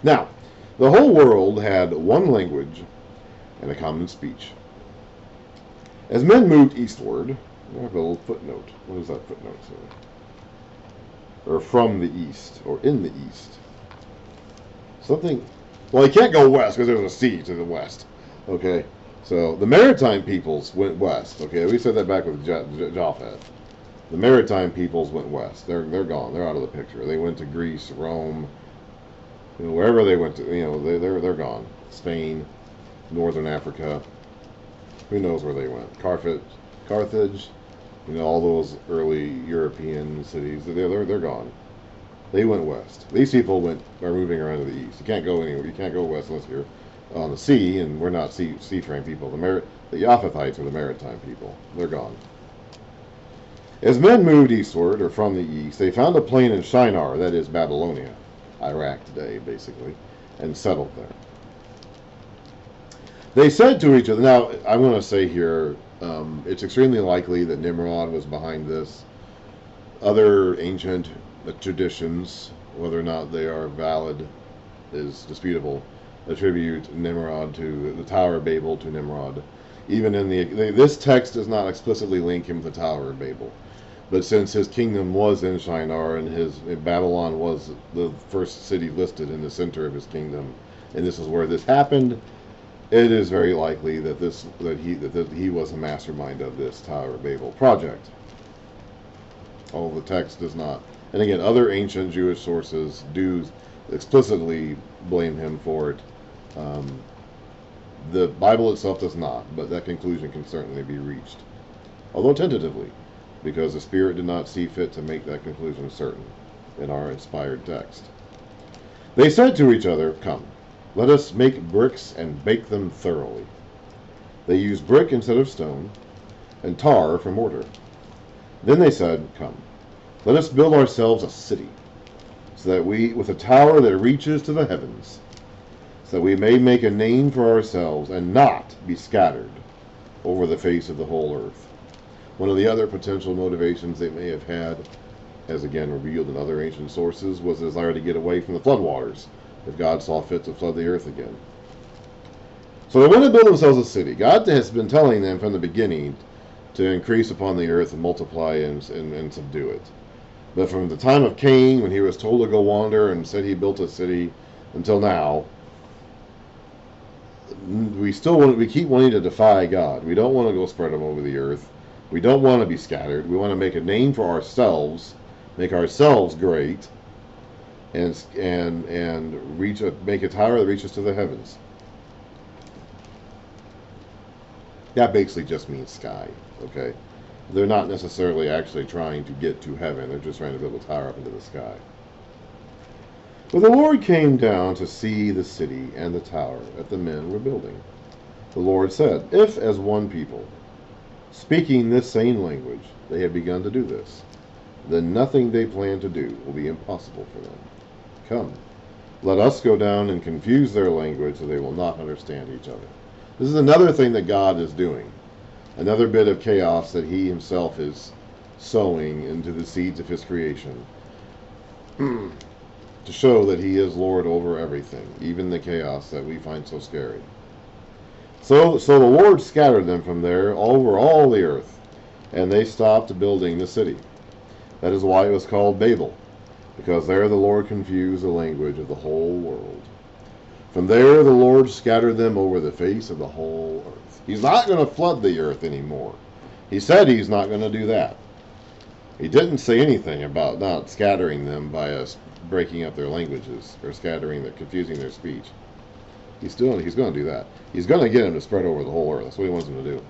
Now, the whole world had one language and a common speech. As men moved eastward, I have a little footnote. What does that footnote say? Or from the east, or in the east. Something. Well, you can't go west because there's a sea to the west. Okay, so the maritime peoples went west. Okay, we said that back with Japhet. The maritime peoples went west. They're gone. They're out of the picture. They went to Greece, Rome, wherever they went to. They're gone. Spain, northern Africa. Who knows where they went? Carthage. All those early European cities. They're gone. They went west. These people are moving around to the east. You can't go anywhere. You can't go west unless you're on the sea, and we're not seafaring people. The Japhethites are the maritime people. They're gone. As men moved eastward, or from the east, they found a plain in Shinar, that is Babylonia, Iraq today, basically, and settled there. They said to each other, now, I'm going to say here, it's extremely likely that Nimrod was behind this. Other ancient traditions, whether or not they are valid is disputable, attribute Nimrod to the Tower of Babel to Nimrod. Even in this text does not explicitly link him to the Tower of Babel. But since his kingdom was in Shinar and Babylon was the first city listed in the center of his kingdom, and this is where this happened, it is very likely that he was a mastermind of this Tower of Babel project. Although the text does not. And again, other ancient Jewish sources do explicitly blame him for it. The Bible itself does not, but that conclusion can certainly be reached. Although tentatively, because the Spirit did not see fit to make that conclusion certain in our inspired text. They said to each other, "Come, let us make bricks and bake them thoroughly." They used brick instead of stone, and tar for mortar. Then they said, "Come, let us build ourselves a city, so that with a tower that reaches to the heavens, so that we may make a name for ourselves and not be scattered over the face of the whole earth." One of the other potential motivations they may have had, as again revealed in other ancient sources, was the desire to get away from the floodwaters, if God saw fit to flood the earth again. So they want to build themselves a city. God has been telling them from the beginning to increase upon the earth and multiply and subdue it. But from the time of Cain, when he was told to go wander and said he built a city, until now, we keep wanting to defy God. We don't want to go spread them over the earth. We don't want to be scattered. We want to make a name for ourselves, make ourselves great, and make a tower that reaches to the heavens. That basically just means sky. Okay, they're not necessarily actually trying to get to heaven. They're just trying to build a tower up into the sky. But the Lord came down to see the city and the tower that the men were building. The Lord said, "If as one people, speaking this same language, they have begun to do this, then nothing they plan to do will be impossible for them. Come, let us go down and confuse their language so they will not understand each other." This is another thing that God is doing. Another bit of chaos that he himself is sowing into the seeds of his creation. To show that he is Lord over everything, even the chaos that we find so scary. So the Lord scattered them from there over all the earth, and they stopped building the city. That is why it was called Babel, because there the Lord confused the language of the whole world. From there the Lord scattered them over the face of the whole earth. He's not going to flood the earth anymore. He said he's not going to do that. He didn't say anything about not scattering them by us breaking up their languages or confusing their speech. He's going to do that. He's going to get them to spread over the whole earth. That's what he wants them to do.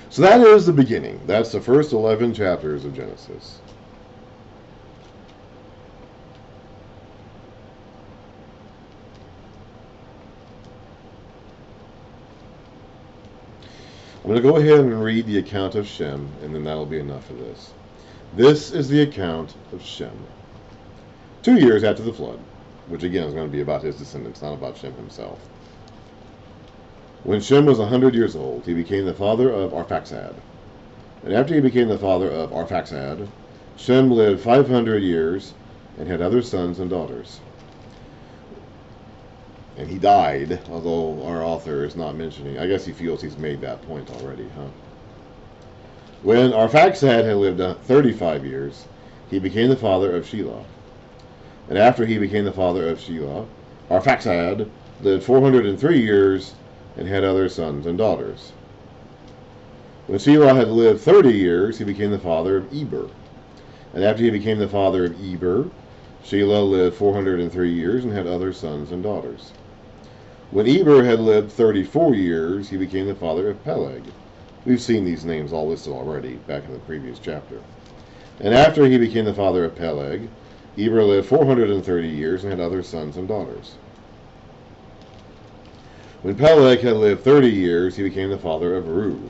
So that is the beginning. That's the first 11 chapters of Genesis. I'm going to go ahead and read the account of Shem, and then that'll be enough of this. This is the account of Shem. 2 years after the flood, which again is going to be about his descendants, not about Shem himself. When Shem was 100 years old, he became the father of Arphaxad. And after he became the father of Arphaxad, Shem lived 500 years and had other sons and daughters. And he died, although our author is not mentioning. I guess he feels he's made that point already, huh? When Arphaxad had lived 35 years, he became the father of Shelah. And after he became the father of Shelah, Arphaxad lived 403 years and had other sons and daughters. When Shelah had lived 30 years, he became the father of Eber. And after he became the father of Eber, Shelah lived 403 years and had other sons and daughters. When Eber had lived 34 years, he became the father of Peleg. We've seen these names all listed already back in the previous chapter. And after he became the father of Peleg, Eber lived 430 years and had other sons and daughters. When Peleg had lived 30 years, he became the father of Reu.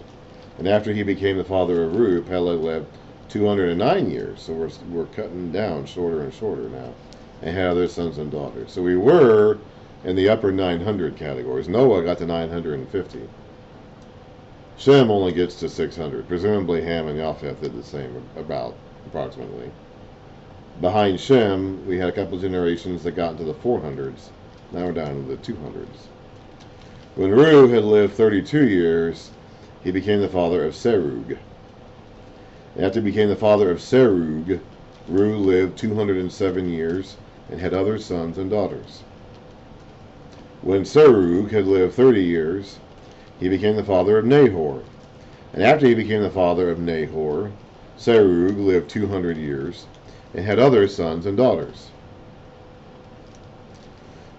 And after he became the father of Reu, Peleg lived 209 years. So we're cutting down shorter and shorter now, and had other sons and daughters. So we were in the upper 900 categories. Noah got to 950. Shem only gets to 600. Presumably Ham and Japheth did the same, approximately. Behind Shem, we had a couple generations that got into the 400s. Now we're down to the 200s. When Reu had lived 32 years, he became the father of Serug. After he became the father of Serug, Reu lived 207 years and had other sons and daughters. When Serug had lived 30 years, he became the father of Nahor. And after he became the father of Nahor, Serug lived 200 years and had other sons and daughters.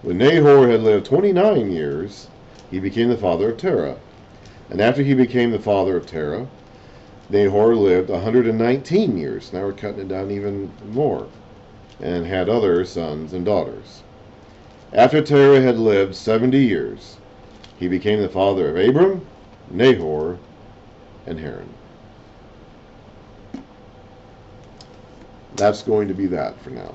When Nahor had lived 29 years, he became the father of Terah. And after he became the father of Terah, Nahor lived 119 years. Now we're cutting it down even more. And had other sons and daughters. After Terah had lived 70 years, he became the father of Abram, Nahor, and Haran. That's going to be that for now.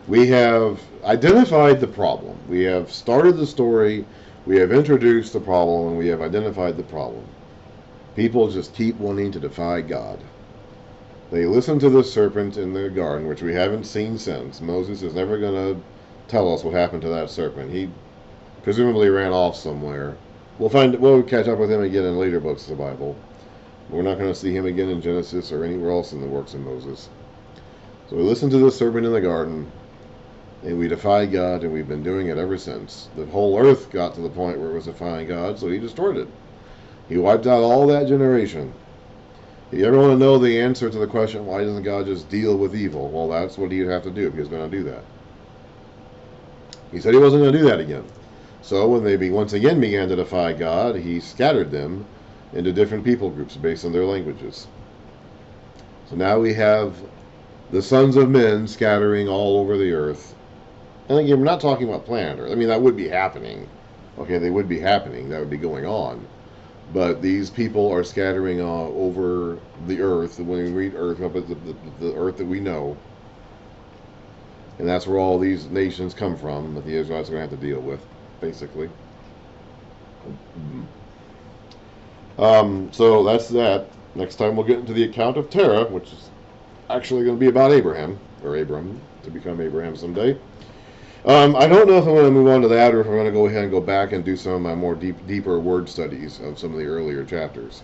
We have identified the problem. We have started the story, we have introduced the problem, and we have identified the problem. People just keep wanting to defy God. They listen to the serpent in the garden, which we haven't seen since. Moses is never going to tell us what happened to that serpent. He presumably ran off somewhere. We'll catch up with him again in later books of the Bible. We're not going to see him again in Genesis or anywhere else in the works of Moses. So we listen to the serpent in the garden, and we defy God, and we've been doing it ever since. The whole earth got to the point where it was defying God, so he destroyed it. He wiped out all that generation. You ever want to know the answer to the question, why doesn't God just deal with evil? Well, that's what he'd have to do if he was going to do that. He said he wasn't going to do that again. So when they once again began to defy God, he scattered them into different people groups based on their languages. So now we have the sons of men scattering all over the earth. And again, we're not talking about planet Earth. I mean, that would be happening. Okay, they would be happening. That would be going on. But these people are scattering over the earth. When we read earth, up at the earth that we know. And that's where all these nations come from that the Israelites are going to have to deal with, basically. So that's that. Next time we'll get into the account of Terah, which is actually going to be about Abraham, or Abram, to become Abraham someday. I don't know if I'm going to move on to that, or if I'm going to go ahead and go back and do some of my more deeper word studies of some of the earlier chapters.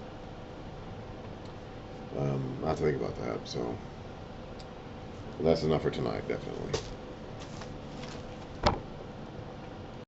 I'll have to think about that. So that's enough for tonight, definitely.